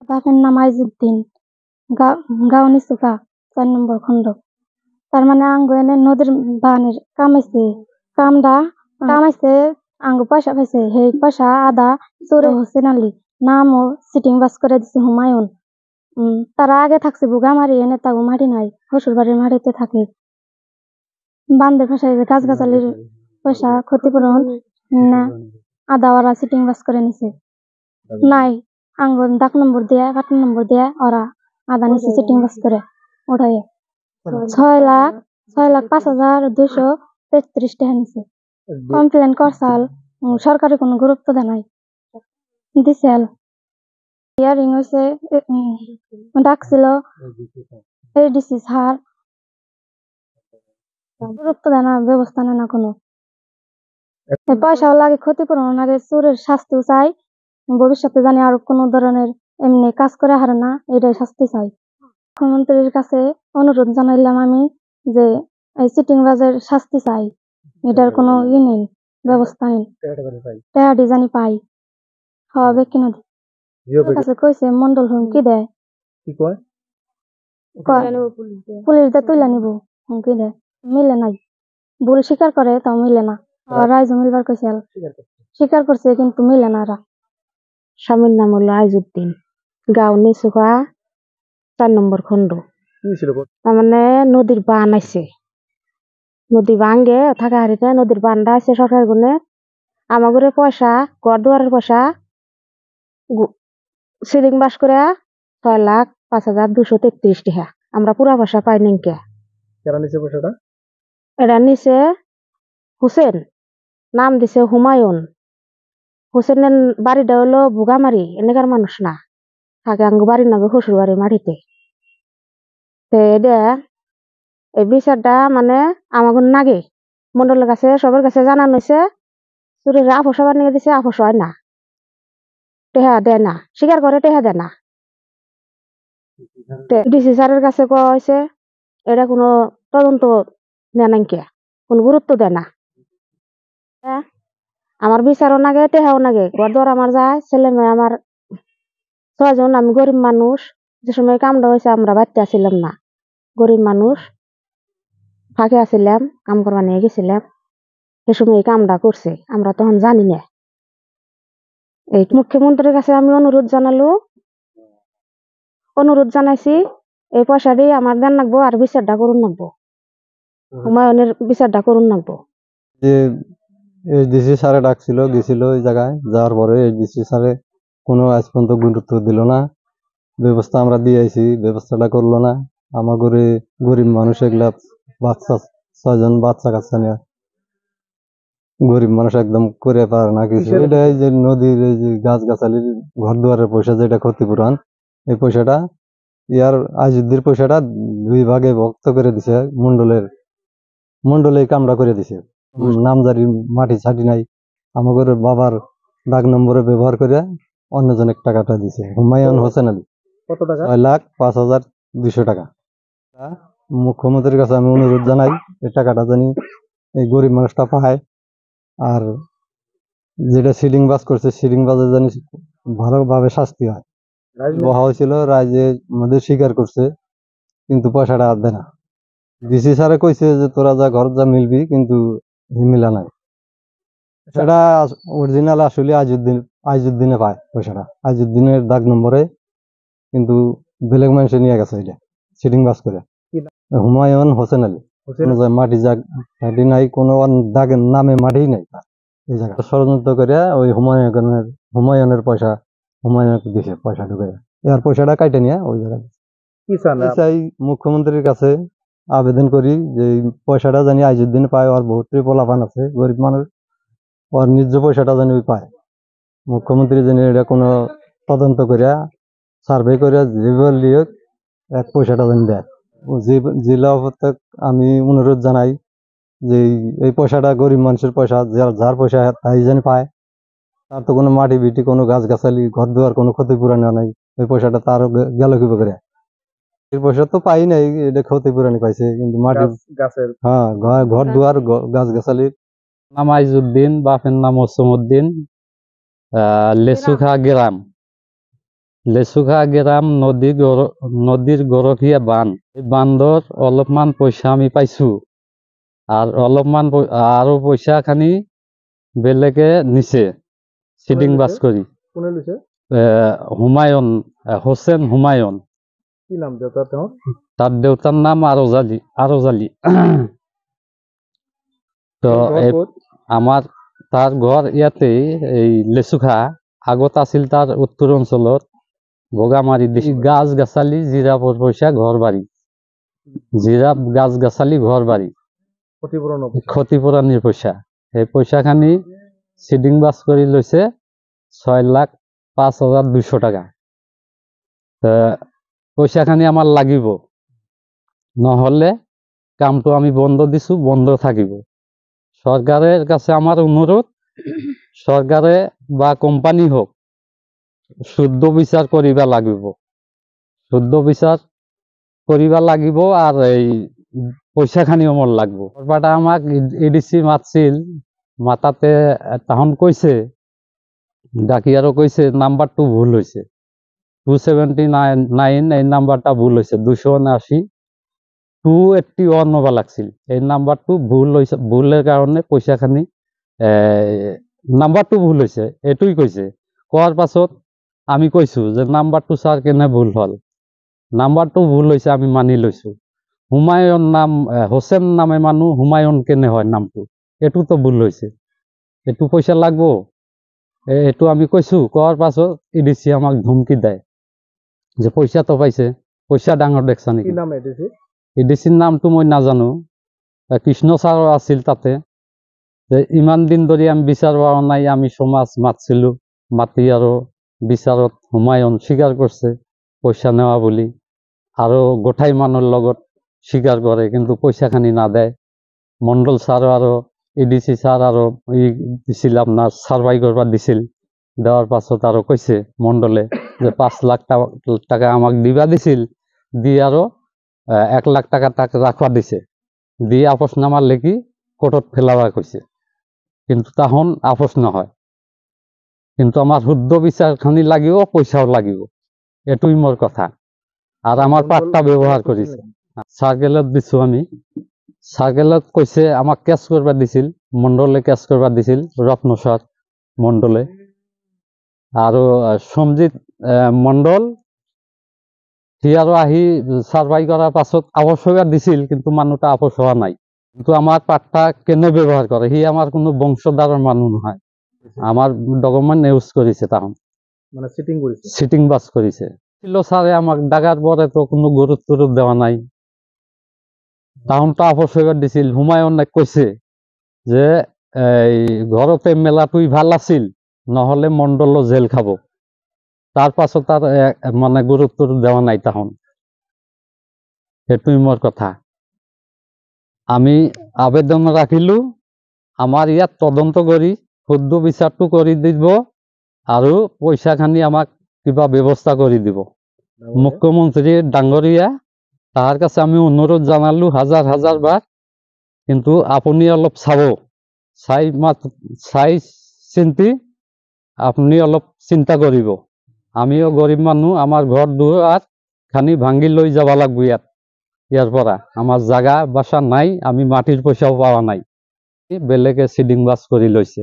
বাপের নাম আইজুদ্দিন, গাঁও নিচুকা, ৪ নম্বর খণ্ড। তার মানে আঙ্গু এনে নদীর বানের কামাইছে আঙ্গু পয়সা পাইছে, সেই পয়সা আদা চোরে হোসেন আলী নাম ও সিটিং বাস করে দিছে হুমায়ুন। তারা আগে থাকছে বুগামারি, এনে তাগো মাটি নাই, শ্বশুর বাড়ির মাটিতে থাকে। বান্ধের ভাষায় গাছ গাছালির পয়সা ক্ষতিপূরণ না আদা ওরা সিটিং বাস করে নিছে নাই, আঙ্গুর দাগ নম্বর দেয়া 8 নম্বর দেয়া ওরা আদা নিচে সিটিং বাস করে উঠাইয়ে 6,05,233 টাকা নিছে। কমপ্লেন করছাল, সরকারি কোনো গুরুত্ব দেয় নাই দিছেল। হিয়ারিং হয়েছে, ডাকছিল এডিসি স্যার, গুরুত্ব দেয় না, ব্যবস্থা নেয় না কোনো। পয়সাও লাগে, ক্ষতিপূরণ লাগে, চোরের শাস্তিও চাই, ভবিষ্যতে জানি আর কোনো ধরনের এমনি কাজ করে হারে না, এটাই শাস্তি চাই। মুখ্যমন্ত্রীর কাছে অনুরোধ জানাইলাম আমি যে এই চিটিং বাজের শাস্তি চাই, এটার কোনো নেই, ব্যবস্থা নেই, টাকাটি জানি পাই। হবে কিনা কাছে কইছে মন্ডল হুমকি দেয়, পুলিশ দিয়ে তুলে নিব, হুমকি দেয়, মিলে নাই, ভুল স্বীকার করে তাও মিলে না। রাইজও মিলবার কইছে, স্বীকার করছে কিন্তু মিলে না। স্বামীর নাম হলো আইজুদ্দিন, গাঁও নিচুকা, 4 নম্বর খণ্ড। তার মানে নদীর বান আছে, নদী ভাঙ্গে থাকা হারিতে নদীর বানটা আছে সরকার গুনে। আমাগরে পয়সা, ঘর দুয়ারের পয়সা সিলিং বাস করে 6,05,233 টাকা। আমরা পুরা পয়সা পাই নাই কে। এটা নিচে হোসেন, নাম দিছে হুমায়ুন। হোসেনের বাড়িটা হলো বুগামারি, এনেকার মানুষ না, থাকে আঙ্গু বাড়ির নাগে শ্বশুর বাড়ি মাটিতে। এই বিচারটা মানে আমাগুন নাগে মন্ডলের কাছে সবার কাছে জানানো হয়েছে। চুরিরা আপোষ আবার নিয়ে দিছে, আপোষ হয় না, টেহা দেয় না, স্বীকার করে টেহা দেয় না। ডিসি স্যারের কাছে কওয়া হয়েছে, এটা কোনো তদন্ত নেয় নাই কে, কোনো গুরুত্ব দেয় না। আমার বিচারও নাগে, টেহাও নাগে, ঘর দর আমার যায়, ছেলে মেয়ে আমার 6 জন। আমি গরিব মানুষ, যে সময় কামটা হয়েছে আমরা বাড়িতে আসিলাম না, গরিব মানুষ ফাঁকে আসিলাম, কাম করবা নিয়ে গেছিলাম, সে সময় কামটা করছে, আমরা তখন জানি না। এই মুখ্যমন্ত্রীর কাছে আমি অনুরোধ জানাইছি, এই পয়সাটি আমার দেন লাগবো, আর বিচারটা করুন লাগবো, হুমায়ুনের বিচারটা করুন লাগবো। ডিসি স্যারে ডাকছিল, গেছিল ওই জায়গায়, যাওয়ার পরে ডিসি স্যারে কোনো আজ পর্যন্ত গুরুত্ব দিল না। ব্যবস্থা আমরা দিয়ে আইছি, ব্যবস্থাটা করলো না। আমার গরিব মানুষ, এগুলা বাচ্চা 6 জন বাচ্চা কাচ্চা নিয়ে গরিব মানুষ একদম করে পারে না কিছু। এটা এই যে নদীর এই যে গাছ গাছালির ঘর দুয়ারের পয়সা, যেটা ক্ষতিপূরণ, এই পয়সাটা আইজুদ্দির পয়সাটা 2 ভাগে ভক্ত করে দিছে। মন্ডলে কামড়া করে দিছে, নামজারি মাটি ছাটি নাই, আমাদের বাবার দাগ নম্বরে ব্যবহার করে অন্যজনের টাকাটা দিছে। হুমায়ুন হোসেন আলী, 6,05,200 টাকা। মুখ্যমন্ত্রীর কাছে আমি অনুরোধ জানাই, এই টাকাটা জানি এই গরিব মানুষটা পায়, আর যেটা সিলিং বাস করছে, সিলিং বাসে জানি ভালোভাবে শাস্তি হয়। বহা হয়েছিল, রাইজে আমাদের স্বীকার করছে, কিন্তু পয়সাটা আর দেয় না। ডিসি স্যারে কইছে যে তোরা যা ঘর যা মিলবি, কিন্তু মিলা নাই। সেটা অরিজিনাল আসলে আইজুদ্দিনে পায় পয়সাটা, আইজুদ্দিনের দাগ নম্বরে, কিন্তু বেলেগ মানুষে নিয়ে গেছে এটা সিটিং বাস করে। হুমায়ুন হোসেন আলী, মাটি মাটি নাই, কোনো দাগের নামে মাটি নাই এই জায়গা। ষড়যন্ত্র করে ওই হুমায়ুনের পয়সা হুমায়ুনকে দিছে, পয়সা ঢুকে এর পয়সাটা কাইটে নিয়ে ওই জায়গায় চাই। মুখ্যমন্ত্রীর কাছে আবেদন করি যে পয়সাটা জানি আইজুদ্দিন পায়, আর বহুত পোলাপান আছে গরিব মানুষ, ওর নিজ পয়সাটা জানি ওই পায়। মুখ্যমন্ত্রী জানি এটা কোনো তদন্ত করিয়া সার্ভে করিয়া যে এক পয়সাটা জানি দেয়। জেলা অবস্থাক আমি অনুরোধ জানাই যে এই পয়সাটা গরিব মানুষের পয়সা, যার পয়সা তাই জানি পায়। তার তো কোনো মাটি বিটি, কোনো গাছ গাছালি, ঘর দুয়ার কোনো ক্ষতিপূরণ নাই, এই পয়সাটা তারও গেল কি করে? এই পয়সা তো পাই নাই, এটা ক্ষতিপূরণই পাইছে, কিন্তু মাটি হ্যাঁ ঘর দুয়ার গাছ গাছালির। নাম আইজুদ্দিন, বাপের নাম ওসমুদ্দিন, লেসুখা গ্রাম, লেচুখা গ্রাম নদীর গৰখীয়া বান্ধ, এই বান্ধৰ অলপমান পইচা আমি পাইছো। আর অলপমান আরো পয়সা খানি বেলেগে নিছে সিডিং বাস করি। কোনে লৈছে? হুমায়ুন, হোসেন হুমায়ুন। কি নাম দেউতাৰ তেওঁৰ? তার দেউতার নাম আরজালি। তো ঘৰ ক'ত? আমার তার ঘর ইয়াতে এই লেচুখা, আগত আছিল তার উত্তর অঞ্চলত বগামারি গাছ গাছালি জিরাপর পয়সা ঘর বাড়ি, জিরাপ গাছ গাছালি ঘর বাড়ি ক্ষতিপূৰণৰ পইচা। ক্ষতিপূরণের পয়সা। এই পয়সা খানি সিডিং বাস করে লইছে 6,05,200 টাকা। পয়সা খানি আমার লাগিব, নহলে কামটো আমি বন্ধ দিছো, বন্ধ থাকিব। সরকারের কাছে আমার অনুরোধ, সরকারে বা কোম্পানি হোক শুদ্ধ বিচার করিবা লাগিব, শুদ্ধ বিচার করিবা লাগিব। আর এই পয়সা খানি আমার লাগবো। সরকারটা আমাক এডিসি মাতছিল, মাতাতে তাহন কইছে, ডাকি আরো কইছে নাম্বারটো ভুল হয়েছে, 279 এই নাম্বারটা ভুল হয়েছে, 279 281 হবা লাগছিল। এই নাম্বারটো ভুল হয়েছে, ভুলের কারণে পয়সা খানি নাম্বারটো ভুল হয়েছে এটুই কইছে। কোয়ার পাছত আমি কইছো যে নাম্বারটো স্যার কেনে ভুল হল, নাম্বারটো ভুল হয়েছে আমি মানি লইছো। হুমায়ুন নাম, হোসেন নামে মানুষ, হুমায়ুন কেনে হয় নামটো, এটু তো ভুল হয়েছে, এটু পয়সা লাগবো। এটু আমি কইছো। কোয়ার পাছত ইডিসি আমাক ধমকি দেয় যে পয়সা তো পাইছে, পয়সা ডাঙর দেখছা কি নাকি। নাম এডিসি? ইডিসির নামটো মই নাজানো, কৃষ্ণ ছাৰ আছিল তাতে। ইমান দিন ধৰি আমি বিচাৰ পাওয়া নাই, আমি সমাজ মাতছিলো, মাতি আৰু বিচাৰত হুমায়ুন স্বীকাৰ করছে পয়সা নেওয়া বলি, আৰু গোটাই মানুহৰ লগত স্বীকাৰ করে, কিন্তু পয়সা খানি না দেয়। মন্ডল স্যার আৰু ইডিসি স্যার আৰু দিছিল আপনার সার্ভাই করবার দিছিল, দেওয়ার পাছত আৰু কইছে মন্ডলে যে 5 লাখ টাকা আমাক দিবা দিছিল, দি আৰু 1 লাখ টাকা তাকে রাখবা দিছে, দিয়ে আপোষ নামার লেখি কোর্টত ফেলাবা কইছে, কিন্তু তখন আপোষ নহয়। কিন্তু আমার শুদ্ধ বিচার খানি লাগিব, পয়সাও লাগিব, এটুই মোর কথা। আর আমার পাট্টা ব্যবহার করেছে, সার্কেলত দিছো আমি, সার্কেলত কইছে আমাক কেস করবা দিছিল, মন্ডলে কেস করবা দিছিল, রত্নস্বর মন্ডলে। আৰু সঞ্জিত মন্ডল সি আৰু আহি সার্ভাই করার পাছত আপোষ হইবার দিছিল, কিন্তু মানুহটা আপোষ হওয়া নাই। কিন্তু আমার পাট্টা কেনে ব্যবহার করে, সি আমার কোনো বংশধারের মানুষ নহয়, আমার ডকুমেন্ট ইউজ করেছে, তখন মানে চিটিং কৰিছে। সিটিং বাস করেছে। ছিল স্যারে আমাক ডাকার পরে তো কোনো গুরুত্ব দেওয়া নাই, তখন তো আপোষ হইবার দিছিল। হুমায়ুন কইছে যে এই ঘরতে মেলাটুই ভাল আছিল, নহলে মন্ডল জেল খাবো। তার পাছত তার মানে গুরুত্ব দেওয়া নাই তখন, এটুই মোর কথা। আমি আবেদন রাখিলো, আমার ইয়াত তদন্ত করি শুদ্ধ বিচারটো কৰি দিব, আৰু পয়সা খানি আমাক কিবা ব্যবস্থা কৰি দিব। মুখ্যমন্ত্রী ডাঙরিয়া, তাহার কাছে আমি অনুরোধ জানালো হাজার বার, কিন্তু আপনি অলপ চাব, চাই চিন্তি আপনি অলপ চিন্তা করিব। আমিও গরিব মানুষ, আমার ঘর দুয়ার খানি ভাঙ্গি লই যাবা লাগবো ইয়ার পরা। আমার জায়গা বাসা নাই, আমি মাটির পয়সাও পাওয়া নাই, বেলেগে সিডিং বাস করে লইছে।